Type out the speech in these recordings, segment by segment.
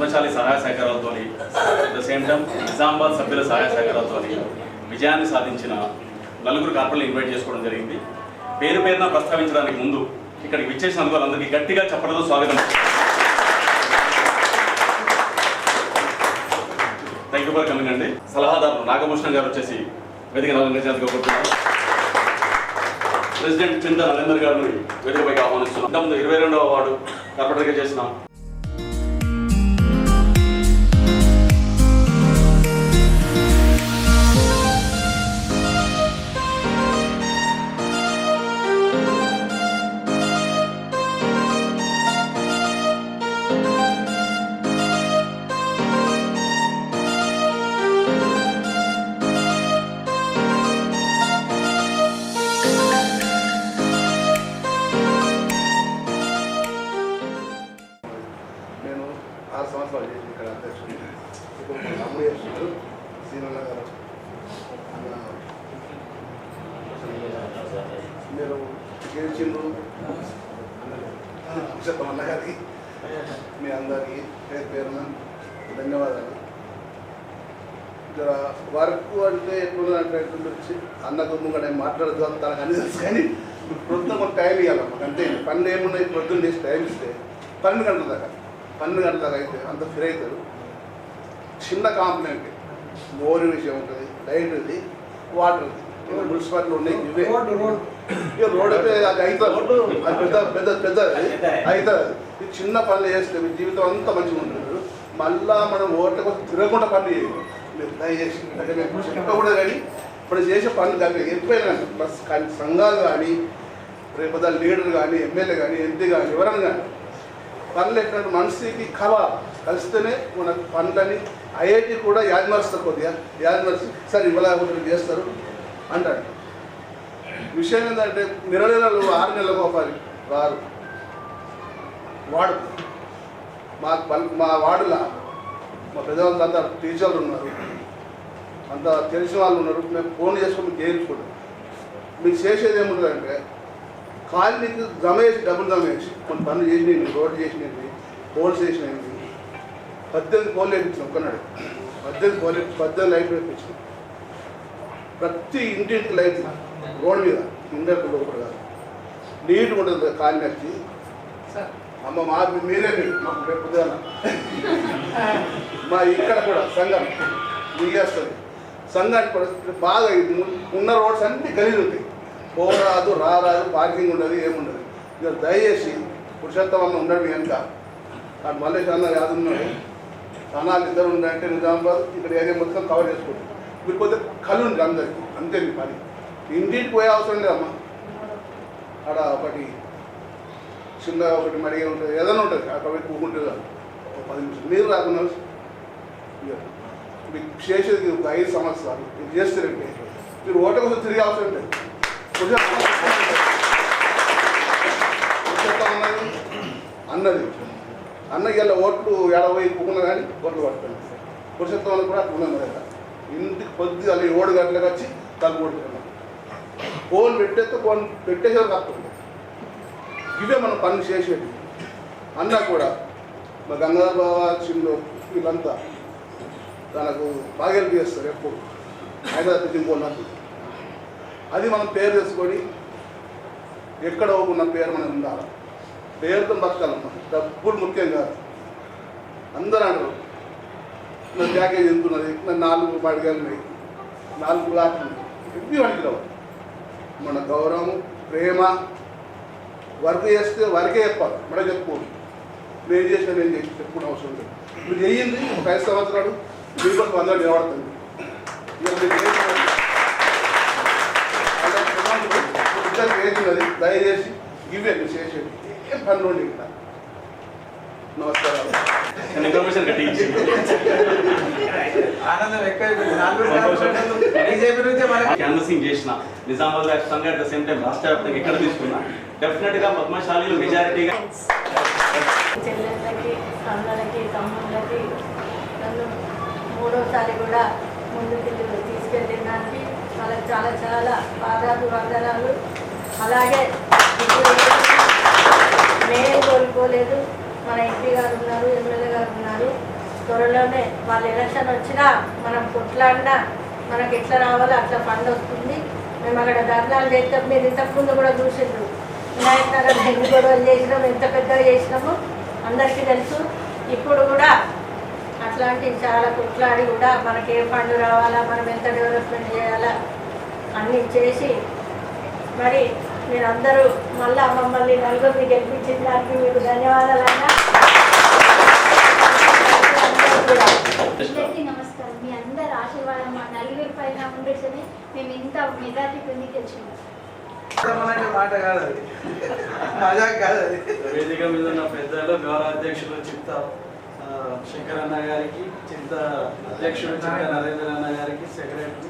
పద్మశాలి సహాయ సహకారాలతో at the same time Nizamabad సభ్యుల సహాయ సహకారాలతో విజయాన్ని సాధించిన నలుగురు కార్పొరేట్లు ఇన్వైట్ చేసుకోవడం జరిగింది. పేరు పేరున ప్రస్తావించడానికి ముందు ఇక్కడికి విచ్చేసిన వాళ్ళందరికీ గట్టిగా చెప్పడంతో స్వాగతం. థ్యాంక్ యూ ఫర్ కమింగ్ అండి. సలహాదారు నాగభూషణ్ గారు వచ్చేసి వేదిక అలంకరించేందుకు కోరుతున్నాను. ప్రెసిడెంట్ చింత నరేందర్ గారిని వేదికపైకి ఆహ్వానిస్తున్నాం. 22వ వార్డు కార్పొరేటర్గా చేసినాం. నేను 6 సంవత్సరాలు చేసి ఇక్కడ అధ్యక్షుడు. ఇప్పుడు అమ్మ చేస్తున్నారు సీనన్న గారు. మీరు గెలిచిండ్రు అన్న గారికి మీ అందరికీ పేరు పేరున ధన్యవాదాలు. ఇక్కడ వర్క్ అంటే ఎట్లుందంటే వచ్చి అన్నకు ముందు నేను మాట్లాడదు తనకు అన్ని తెలుసు, కానీ ప్రొద్దున కొంత టైం ఇవ్వాలి మాకు అంతే. పనులు ఏమున్నాయి ప్రొద్దున చేసి టైం ఇస్తే 12 గంటల దాకా అయితే అంత ఫ్రీ అవుతారు. చిన్న కాంప్లైంట్ మోరి విషయం ఉంటుంది, లైట్ది, వాటర్ మున్సిపాలిటీ ఉన్నాయి. ఇవే ఇక రోడ్ అయితే అది అవుతుంది, అది పెద్ద అవుతుంది. ఈ చిన్న పనులు చేస్తే మీ జీవితం అంతా మంచిగా ఉంటుంది. మళ్ళా మనం ఓట్ల కోసం తిరగకుండా పనులు చేయాలి. మీరు దయచేసి అంటే మేము చెప్పకూడదు, కానీ ఇప్పుడు చేసే పనులు కానీ ఎప్పుడైనా ప్లస్ సంఘాలు కానీ రేపు లీడర్ కానీ ఎమ్మెల్యే కానీ ఎంపీ కానీ ఎవరైనా కానీ పనులు ఎట్లా మనిషికి కలిస్తేనే మన పనులని ఐఐటి కూడా యాదమరుస్తారు. కొద్దిగా యాదమరిచి సార్ ఇవాళ చేస్తారు అంటాడు. విషయం ఏంటంటే నెలలు 6 నెలలకు ఒకసారి రారు. వాడు మా వార్డులో మా పెద్దవాళ్ళంతా టీచర్లు ఉన్నారు, అంత తెలిసిన వాళ్ళు ఉన్నారు. మేము ఫోన్ చేసుకొని చేయించుకుంటాం. మీకు చేసేది ఏముంటుందంటే కాలనీకి జమ చేసి డబ్బులు జమ చేసి కొన్ని పనులు చేసినవి, రోడ్డు చేసినవి, పోల్స్ చేసినవి. 18 పోల్ వేయించాం ఒక్కనాడు. 18 లైట్లు వేయించాం. ప్రతి ఇంటింటికి లైట్ రోడ్ మీద ఇండకు లోపల కాదు, నీట్గా ఉంటుంది కాలనీ. వచ్చి అమ్మ మీరే మాకు రేపు మా ఇక్కడ కూడా సంఘం మిగేస్తుంది. సంఘానికి పరిస్థితి బాగా ఉన్న రోడ్స్ అన్నీ గలీజ్ ఉంటాయి. పోరాదు రారాదు, పార్కింగ్ ఉండదు, ఏముండదు. ఇక దయచేసి పురుషోత్తమన్న ఉండండి కనుక అటు మల్లేష్ అన్న యాదున్నాడు, అన్నాలు ఇద్దరు ఉండంటే నిజామాబాద్ ఇక్కడ ఏరియా మొత్తం కవర్ చేసుకుంటాం. మీరు పోతే కళ్ళు ఉంది అందరికీ, అంతే మీ పని. ఇంటికి పోయే అవసరం లేదమ్మా. అక్కడ ఒకటి చిన్న ఒకటి మడిగా ఉంటుంది, ఏదైనా ఉంటుంది, అక్కడ పోయి కూకుంటుంది. 10 నిమిషాలు మీరు రాకుండా మీకు చేసేది ఒక 5 సంవత్సరాలు మీరు చేస్తారంటే మీరు ఓట కోసం తిరిగి అవసరం లేదు. అన్నది అన్న ఇలా ఓట్లు 70 కుక్కున్నా కానీ ఓట్లు పడుతుంది. పురుషత్వం కూడా అట్లా ఉన్నది కదా. ఇంటికి పొద్దు అలా 7 గంటలకు వచ్చి తలుపు కొట్టుకున్నాం. ఫోన్ ఫోన్ పెట్టేసేవారు తప్పకుండా. ఇవే మనం పనులు చేసేది. అన్న కూడా మా గంగాధర బాబా చిన్న వీళ్ళంతా తనకు బాగెలు చేస్తారు ఎప్పుడు హైదరాబాద్ ఇంకోన్నట్టు. అది మనం పేరు తెచ్చుకొని ఎక్కడ ఉన్న పేరు మనం ఉండాలి. పేరుతో బతకాలమ్మా, డబ్బులు ముఖ్యం కాదు. అందరూ అంటారు నా ప్యాకేజ్ ఎంతున్నది, నా 4 పడిగాలు ఉన్నాయి, 4 ప్లాట్లు ఉన్నాయి, ఇవి అడిగిరావు. మన గౌరవం, ప్రేమ, వర్క్ చేస్తే వర్కే చెప్పాలి. మన చెప్పుకోండి నేను చేసిన నేను చేసి చెప్పుకునే అవసరం లేదు. మీరు చెయ్యింది ఒక 5 సంవత్సరాలు మీకు 100 నిలబడుతుంది. చేసినది దయచేసి ఇవే మీరు చేసేది ఏం పనులు ఉండి ఇక్కడ. నమస్కారాలు. క్యాన్వసింగ్ చేసిన నిజామాబాద్ రాష్ట్రంగా అట్ ద సేమ్ టైం రాష్ట్ర వ్యాప్తంగా ఎక్కడ తీసుకున్నా డెఫినెట్ గా పద్మశాలీలు మెజారిటీగా. చెల్లెళ్ళకి, అన్నలకి, తమ్ముళ్ళకి నన్ను 3వసారి కూడా ముందుకు తీసుకెళ్ళడానికి వాళ్ళకి చాలా చాలా పాదాలు వందనాలు. అలాగే నేను కోల్పోలేదు, మన ఎంపీ గారు ఉన్నారు, ఎమ్మెల్యే గారు ఉన్నారు, త్వరలోనే వాళ్ళ ఎలక్షన్ వచ్చినా మనం కొట్లాడినా మనకి ఎట్లా రావాలో అట్లా ఫండ్ వస్తుంది. మేము అక్కడ ధర్నాలు చేస్తాం. మీరు ఇంతకుముందు కూడా చూసిండ్రు వినాయక నగర్ ఎన్ని గొడవలు చేసినాము, ఎంత పెద్దగా చేసినాము అందరికీ తెలుసు. ఇప్పుడు కూడా అట్లాంటి చాలా కొట్లాడి కూడా మనకి ఏ ఫండ్ రావాలా, మనం ఎంత డెవలప్మెంట్ చేయాలా అన్నీ చేసి మరి మీరందరూ మళ్ళా మమ్మల్ని నలుగురిని గెలిపించిన దానికి మీకు ధన్యవాదాలన్నా. అందరికీ నమస్కారం. మీ అందరి ఆశీర్వాదం మా నలుగురి పైన ఉండేసరి మేము ఇంత మెజార్టీ పొంది గెలిచినాం. మాట కాదు అది, మజాక్ కాదు అది. వేదిక మీద ఉన్న పెద్దలు, గౌరవ అధ్యక్షులు చింత శంకర్ అన్న గారికి, చింత అధ్యక్షుడు చింత నరేంద్ర అన్న గారికి, సెక్రటరీ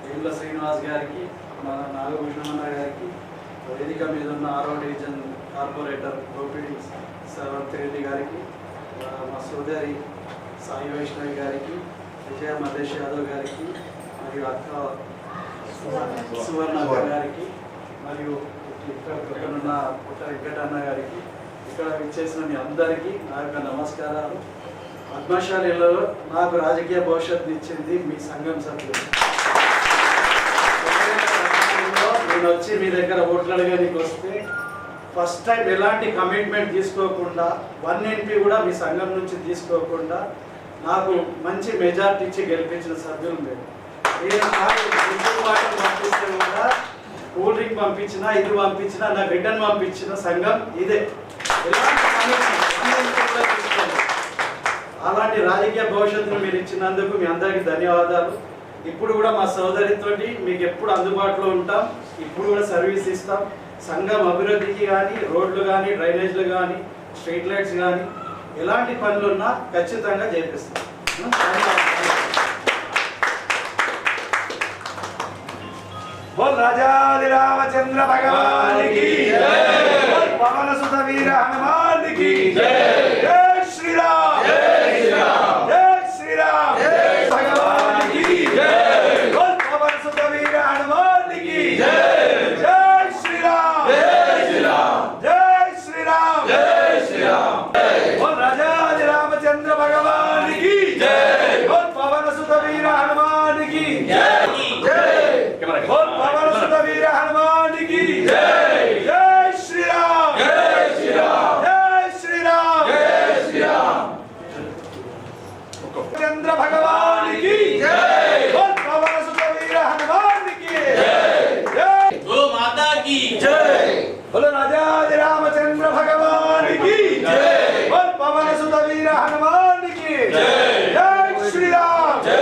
వేముల శ్రీనివాస్ గారికి, మన నాగభూషణం అన్న గారికి, వేదిక మీద ఉన్న 6వ డివిజన్ కార్పొరేటర్ గోపిడి సవంత్ రెడ్డి గారికి, మా సోదరి సాయి వైష్ణవి గారికి, విజయ మధేష్ యాదవ్ గారికి, మరియు అక్క సువర్ణ గారికి, మరియు ఇక్కడ ఉన్న పుట్ట వెంకటన్న గారికి, ఇక్కడ విచ్చేసిన మీ అందరికీ నా యొక్క నమస్కారాలు. పద్మశాలిలో నాకు రాజకీయ భవిష్యత్తు ఇచ్చింది మీ సంఘం సభ్యులు. నేను వచ్చి మీ దగ్గర ఓట్లు అడగడానికి వస్తే ఫస్ట్ టైం ఎలాంటి కమిట్మెంట్ తీసుకోకుండా 1 MP కూడా మీ సంఘం నుంచి తీసుకోకుండా నాకు మంచి మెజార్టీ ఇచ్చి గెలిపించిన సభ్యులు మీరు. నేను నాకు వాటర్ పంపిస్తే కూడా కూల్ డ్రింక్ పంపించినా, ఇది పంపించినా, నాకు రిటర్న్ పంపించిన సంఘం ఇదే. ఎలాంటి కమిట్మెంట్ తీసుకోండి. అలాంటి రాజకీయ భవిష్యత్తును మీరు ఇచ్చినందుకు మీ అందరికీ ధన్యవాదాలు. ఇప్పుడు కూడా మా సోదరితోటి మీకు ఎప్పుడు అందుబాటులో ఉంటాం. ఇప్పుడు కూడా సర్వీస్ ఇస్తాం. సంఘం అభివృద్ధికి కానీ, రోడ్లు కానీ, డ్రైనేజ్లు కానీ, స్ట్రీట్ లైట్స్ కానీ ఎలాంటి పనులున్నా ఖచ్చితంగా చేపిస్తాం. బోల్ రాజాది రామచంద్ర భగవానికి బోల్ పవన సుత వీర హనుమానికి జై శ్రీరామ్, జై శ్రీరామ్, జై శ్రీరామ్, జై భగవానికి బోల్ పవన సుత వీర హనుమానికి జై శ్రీరామ్, జై శ్రీరామ్, జై శ్రీరామ్, జై శ్రీరామ్. బోల్ రాజాది రామచంద్ర భగవానికి బోల్ పవన సుత వీర హనుమానికి బోల్ పవన సుత వీర హనుమానికి జై శ్రీరామ్, జై శ్రీరామ్, జై శ్రీరామ్, జై శ్రీరామ్. చంద్ర భగవానికి బోల్ పవన సుత వీర హనుమానికి జై గో మాతా की జై. బోల్ రాజాది రామచంద్ర భగవానికి బోల్ పవన సుత వీర హనుమానికి